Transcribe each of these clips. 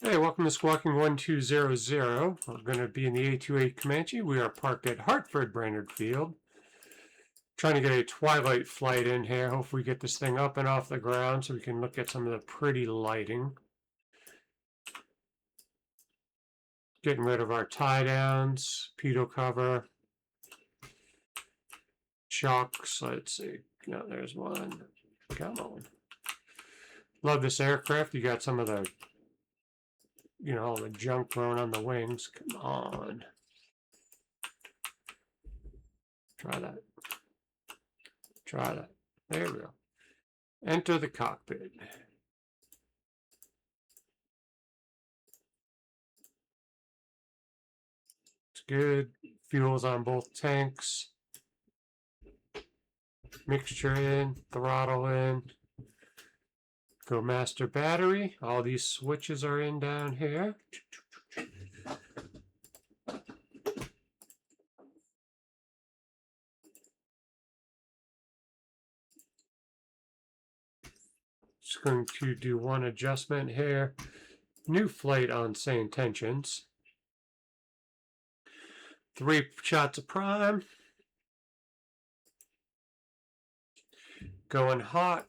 Hey, welcome to Squawking 1200. We're going to be in the A2A Comanche. We are parked at Hartford Brainerd Field. Trying to get a twilight flight in here. Hopefully we get this thing up and off the ground so we can look at some of the pretty lighting. Getting rid of our tie downs, pitot cover, chocks. Let's see. No, there's one. Come on. Love this aircraft. You got some of the, all the junk thrown on the wings. Come on. Try that. Try that. There we go. Enter the cockpit. It's good. Fuel's on both tanks. Mixture in, throttle in. Go master battery. All these switches are in down here. Just going to do one adjustment here. New flight on same tensions. 3 shots of prime. Going hot.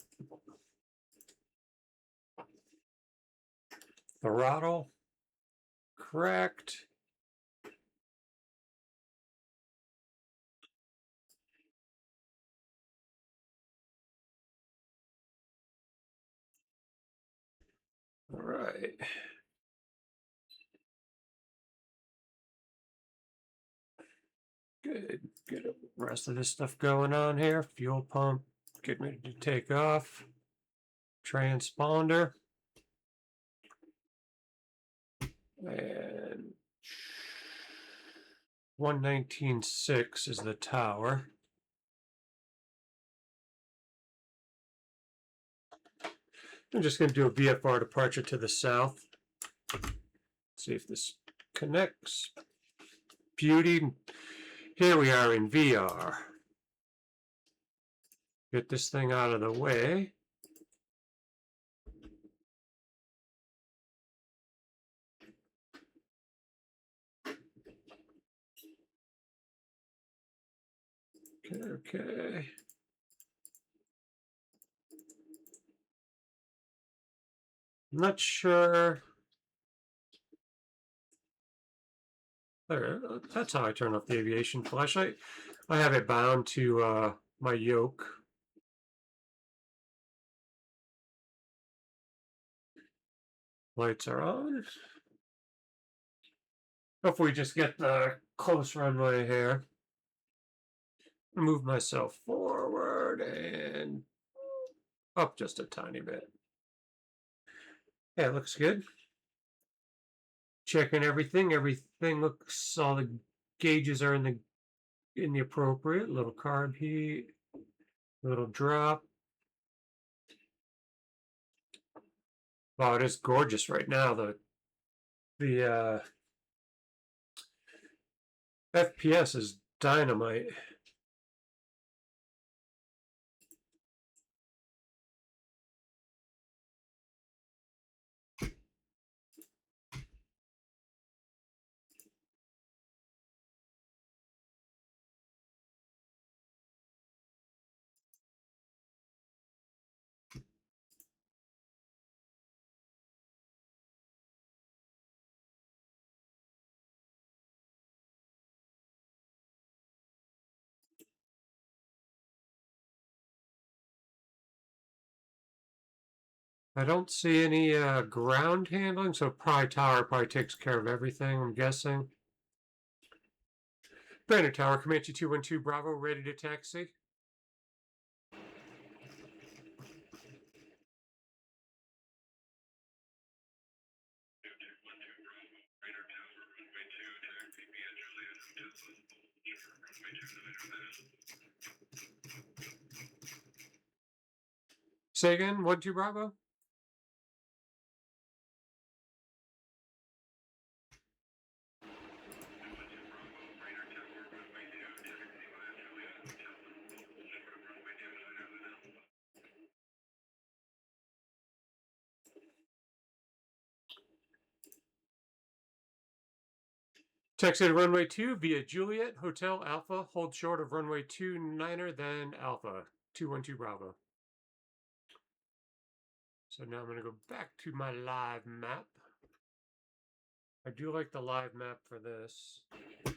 Throttle. Correct. All right. Good. Get the rest of this stuff going on here. Fuel pump. Getting ready to take off. Transponder. And 119.6 is the tower. I'm just going to do a VFR departure to the south. See if this connects. Beauty. Here we are in VR. Get this thing out of the way. Okay. I'm not sure. There, that's how I turn off the aviation flashlight. I have it bound to my yoke. Lights are on. Hopefully just get the close runway here. Move myself forward and up just a tiny bit. Yeah, it looks good. Checking everything. Everything looks, all the gauges are in the appropriate. Little carb heat, little drop. Wow, it is gorgeous right now. The FPS is dynamite. I don't see any ground handling, so tower probably takes care of everything, I'm guessing. Brainerd Tower, Comanche 212 Bravo, ready to taxi. Say again, 12 Bravo? Taxiing runway 2 via Juliet, Hotel Alpha, hold short of runway 29er, then Alpha, 212 Bravo. So now I'm going to go back to my live map. I do like the live map for this. I'm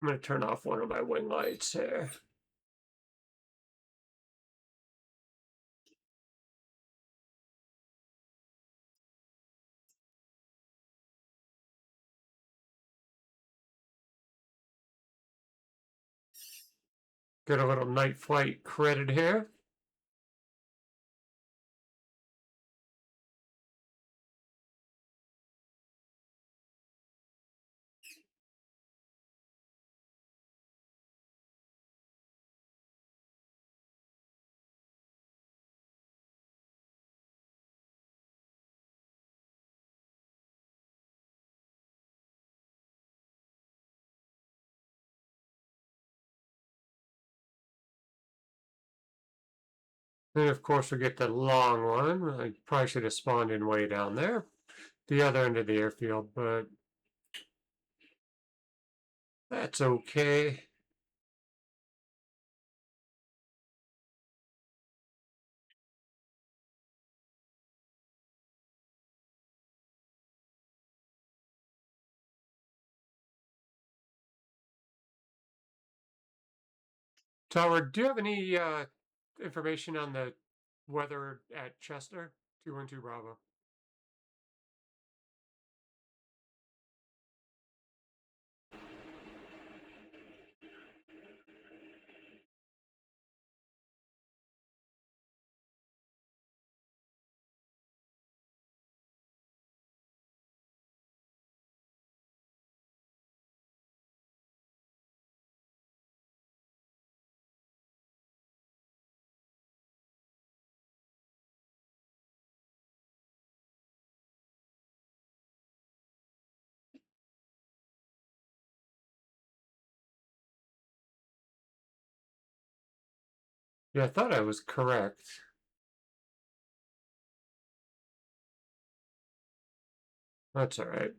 going to turn off one of my wing lights here. Get a little night flight credit here. Then, of course, we get the long one. I probably should have spawned in way down there, the other end of the airfield, but that's okay. Tower, do you have any information on the weather at Chester? 212 Bravo. Yeah, I thought I was correct. That's all right.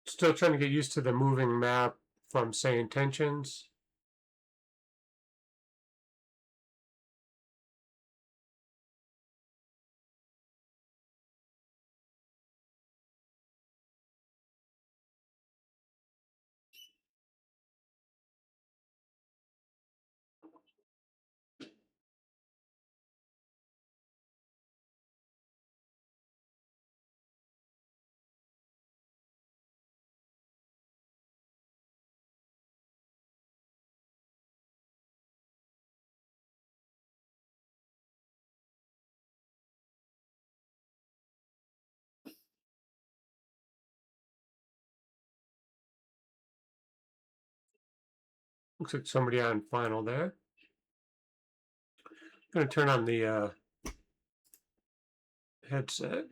Still trying to get used to the moving map from Say Intentions. Looks like somebody on final there. Going to turn on the headset.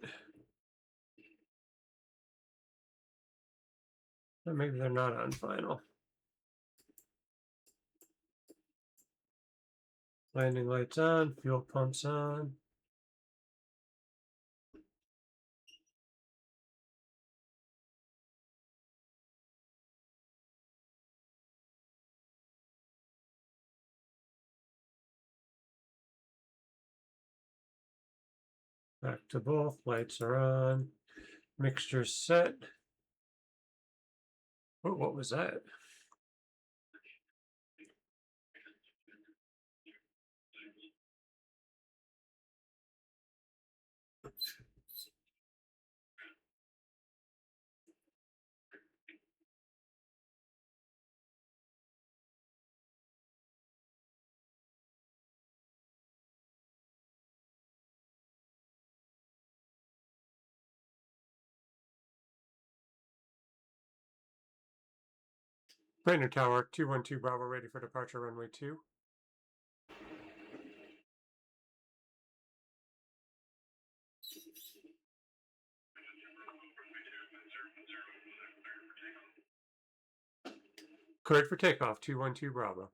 Or maybe they're not on final. Landing lights on, fuel pumps on. Back to both, lights are on. Mixture set. Oh, what was that? Brainerd Tower, 212 Bravo, ready for departure, runway 2. Cleared for takeoff, 212 Bravo.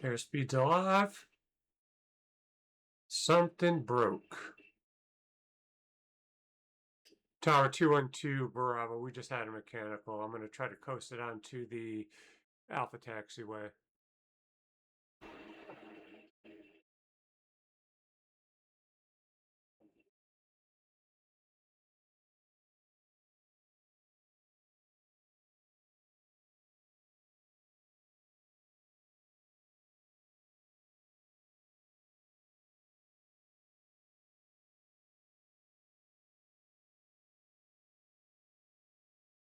Airspeed's alive. Something broke. Tower 212 Bravo, we just had a mechanical. I'm going to try to coast it onto the Alpha taxiway.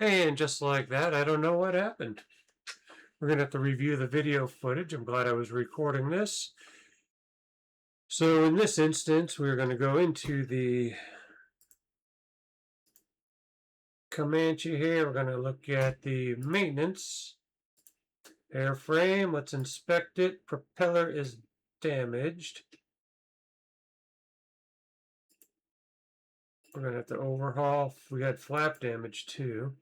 And just like that, I don't know what happened. We're going to have to review the video footage. I'm glad I was recording this. So in this instance, we're going to go into the Comanche here. We're going to look at the maintenance. Airframe, let's inspect it. Propeller is damaged. We're going to have to overhaul. We had flap damage too.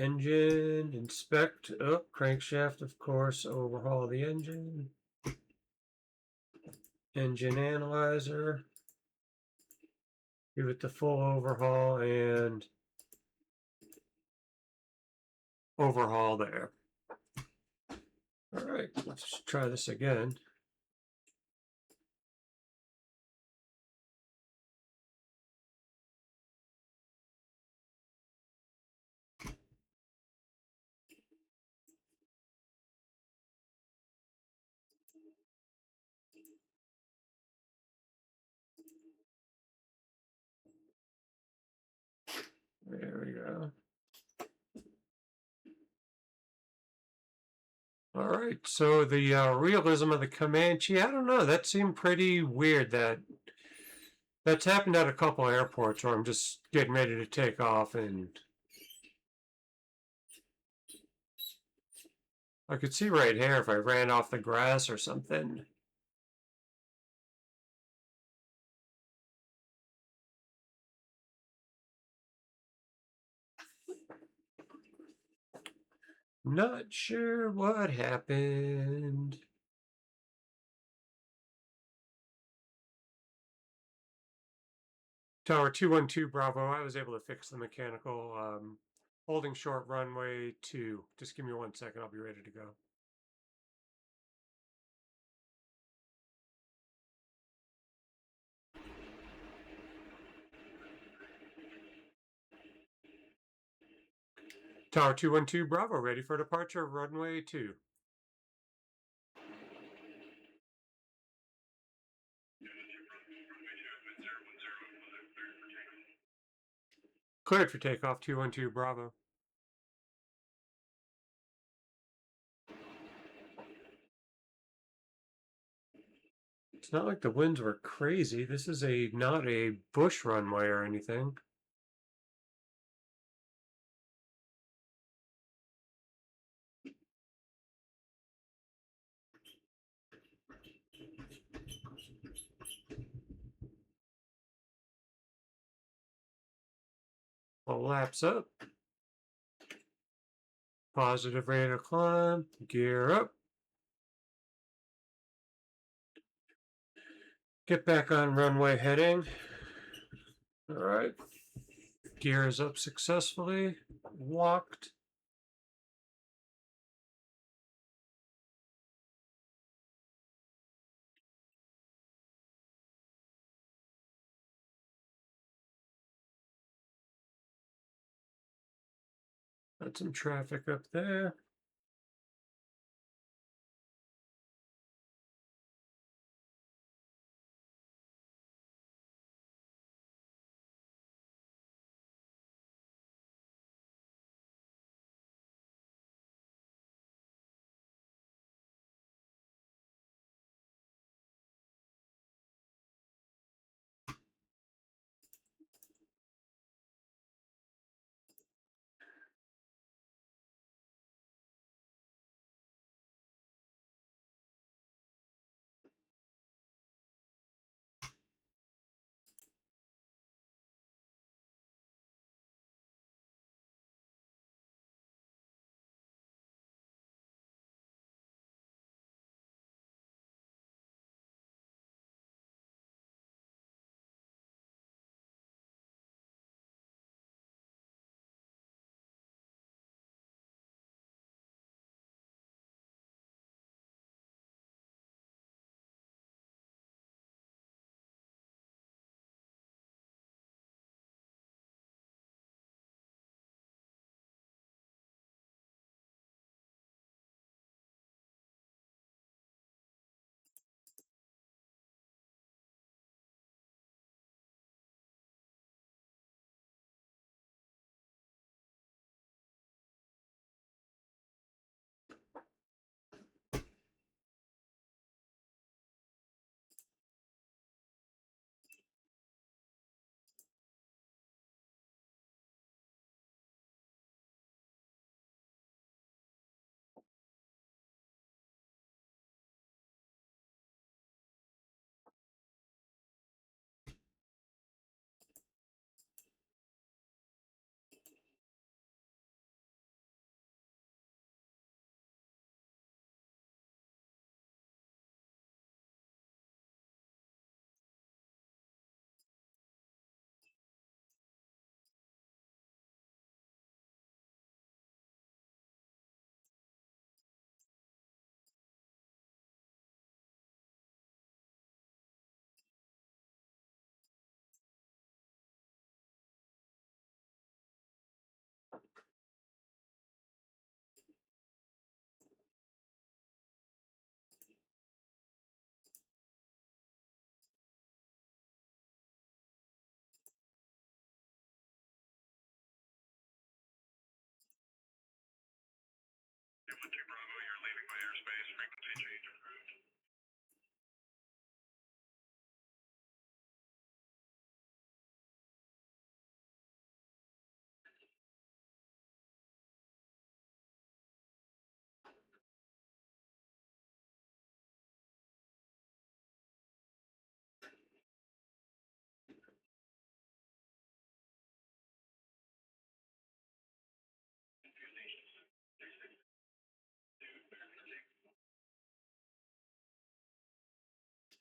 Engine, inspect. Oh, crankshaft, of course. Overhaul the engine. Engine analyzer. Give it the full overhaul and overhaul there. All right, let's try this again. There we go. All right, so the realism of the Comanche, I don't know, that seemed pretty weird. That's happened at a couple airports where I'm just getting ready to take off and I could see right here if I ran off the grass or something. Not sure what happened. Tower 212 Bravo, I was able to fix the mechanical. Holding short runway 2. Just give me 1 second, I'll be ready to go. Tower 212 Bravo, ready for departure, runway 2. Cleared for takeoff, 212 Bravo. It's not like the winds were crazy. This is not a bush runway or anything. Well, laps up. Positive rate of climb. Gear up. Get back on runway heading. All right. Gear is up successfully. Locked. Got some traffic up there.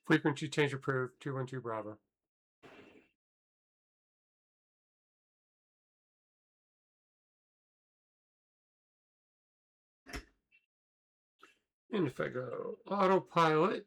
Frequency change approved. 212 Bravo. And if I go autopilot,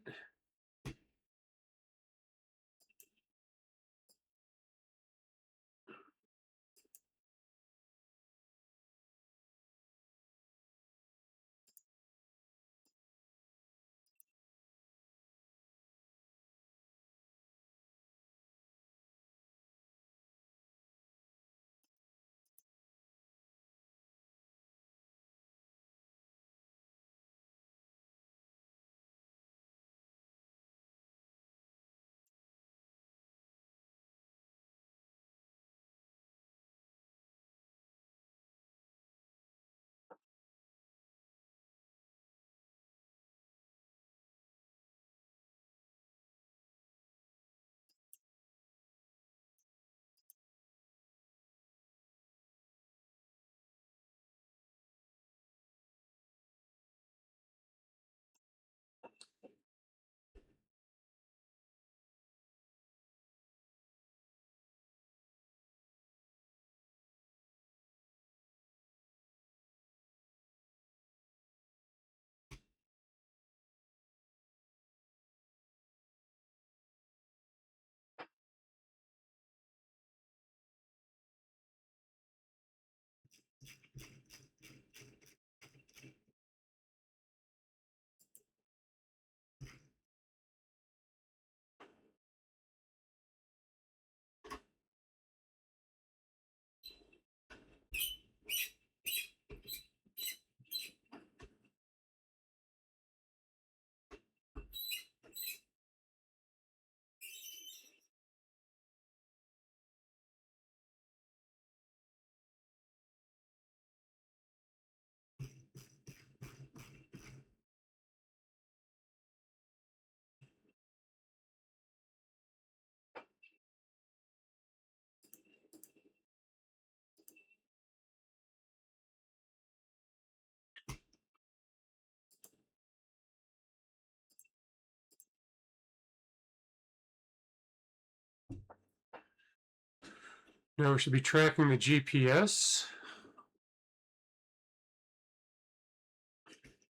now we should be tracking the GPS.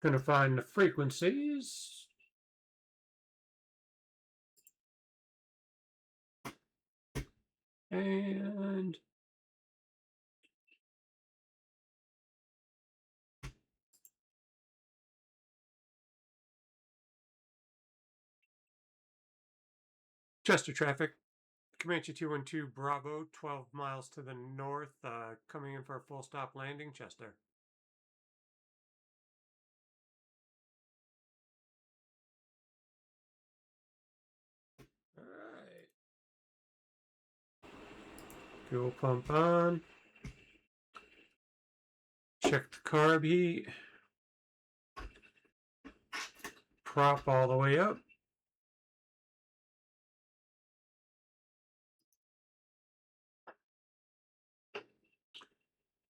Going to find the frequencies. And Chester traffic. Comanche 212 Bravo, 12 miles to the north, coming in for a full stop landing, Chester. All right. Fuel pump on. Check the carb heat. Prop all the way up.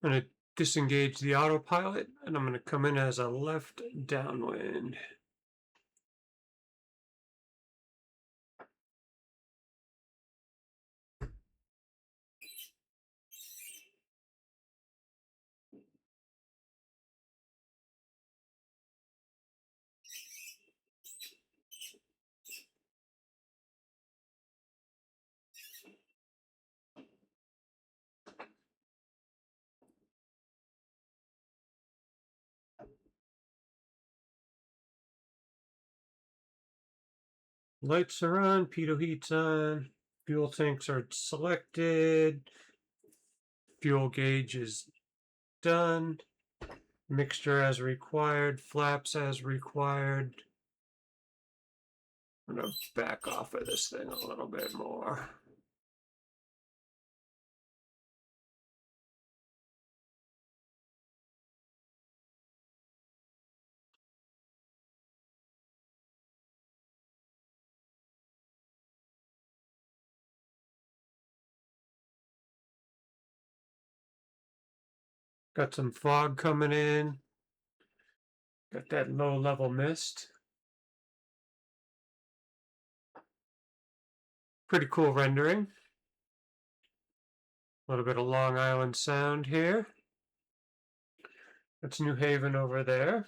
I'm going to disengage the autopilot, and I'm going to come in as a left downwind. Lights are on, pitot heat's on, fuel tanks are selected, fuel gauge is done. Mixture as required, flaps as required. I'm going to back off of this thing a little bit more. Got some fog coming in. Got that low level mist. Pretty cool rendering. A little bit of Long Island Sound here. That's New Haven over there.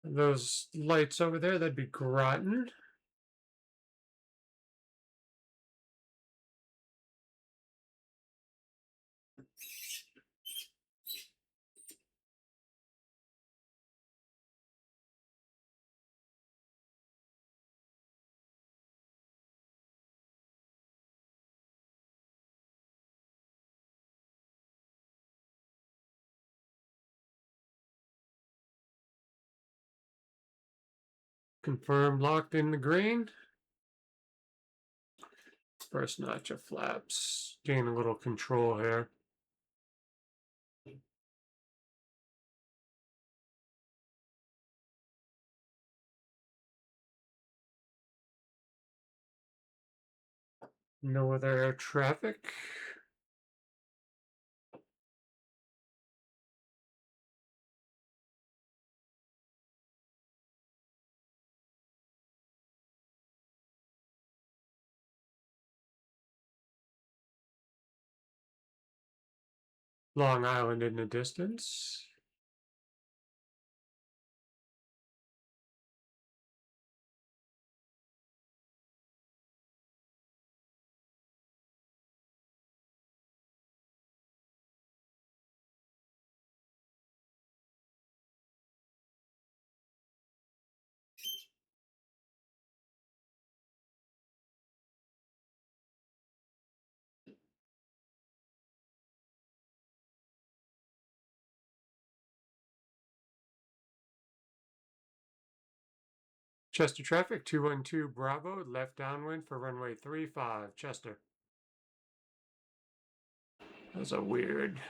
Those lights over there, that'd be Groton. Confirmed locked in the green. First notch of flaps. Gain a little control here. No other air traffic. Long Island in the distance. Chester traffic 212 Bravo, left downwind for runway 35, Chester. That's a weird.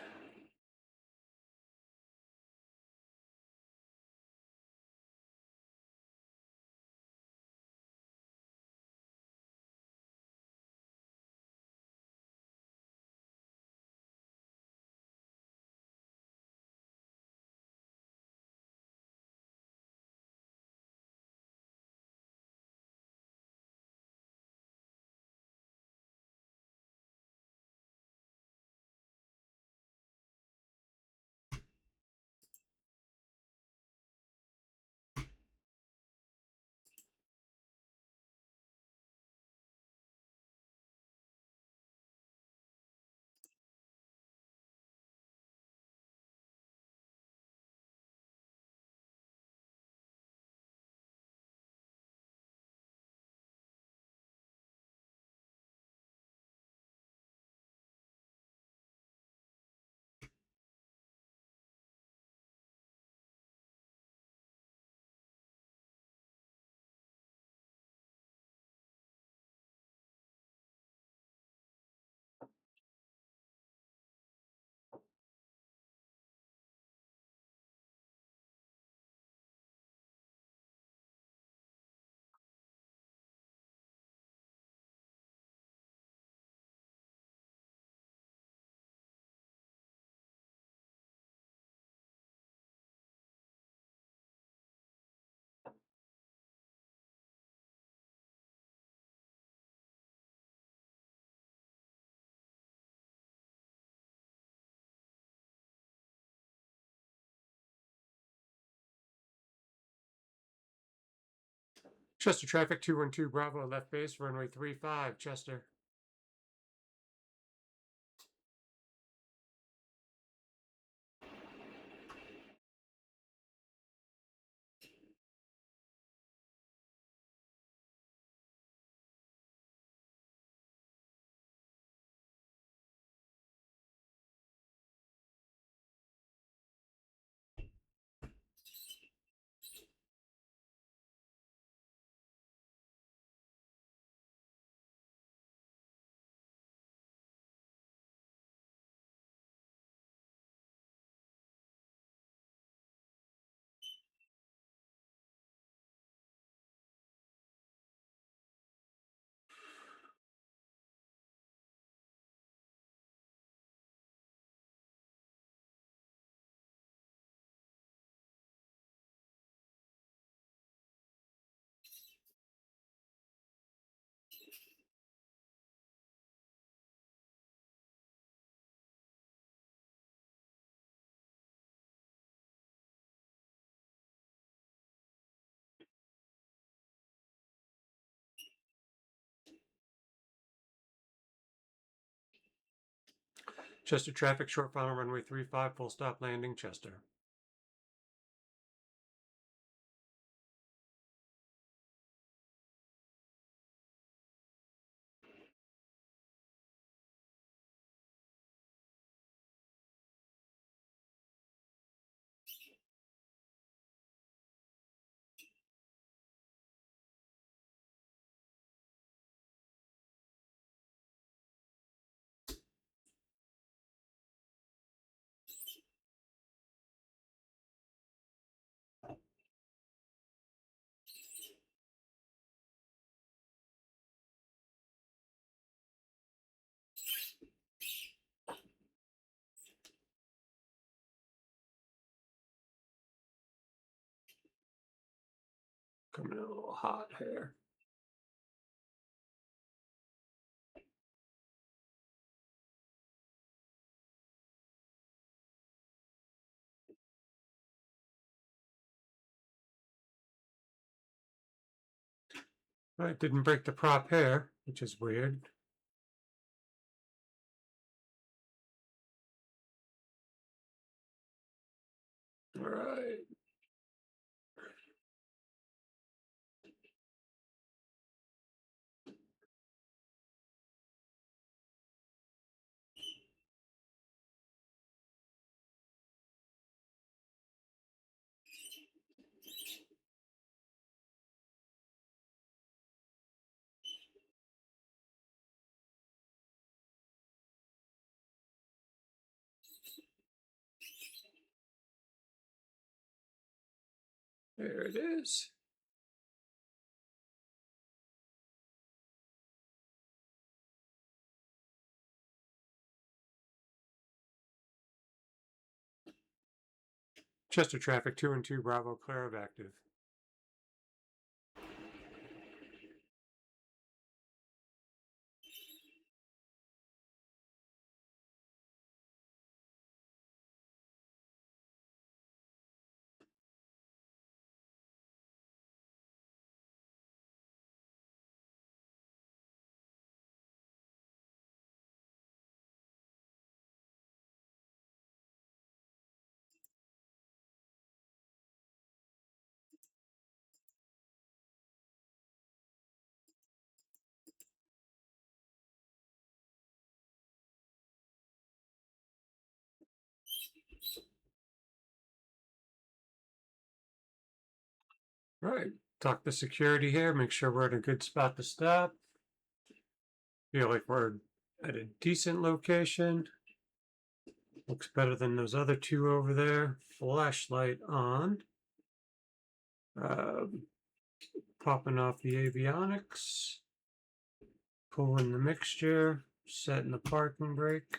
Chester traffic 212 Bravo, left base, runway 35, Chester. Chester traffic, short final runway 35, full stop landing, Chester. Coming in a little hot here. Right, didn't break the prop here, which is weird. All right. There it is. Chester traffic 2 and 2, Bravo, clear of active. All right, talk to security here, make sure we're in a good spot to stop. Feel like we're at a decent location. Looks better than those other two over there. Flashlight on. Popping off the avionics. Pulling the mixture. Setting the parking brake.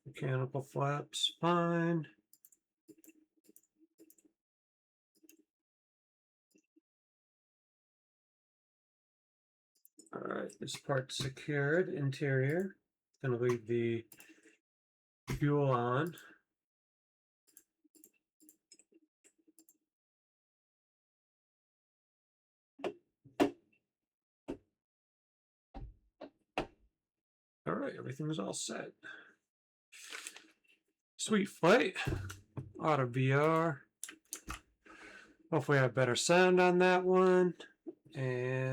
Mechanical flaps fine. All right, this part's secured. Interior. Gonna leave the fuel on. All right, everything's all set. Sweet flight. Auto VR. Hopefully I have better sound on that one. And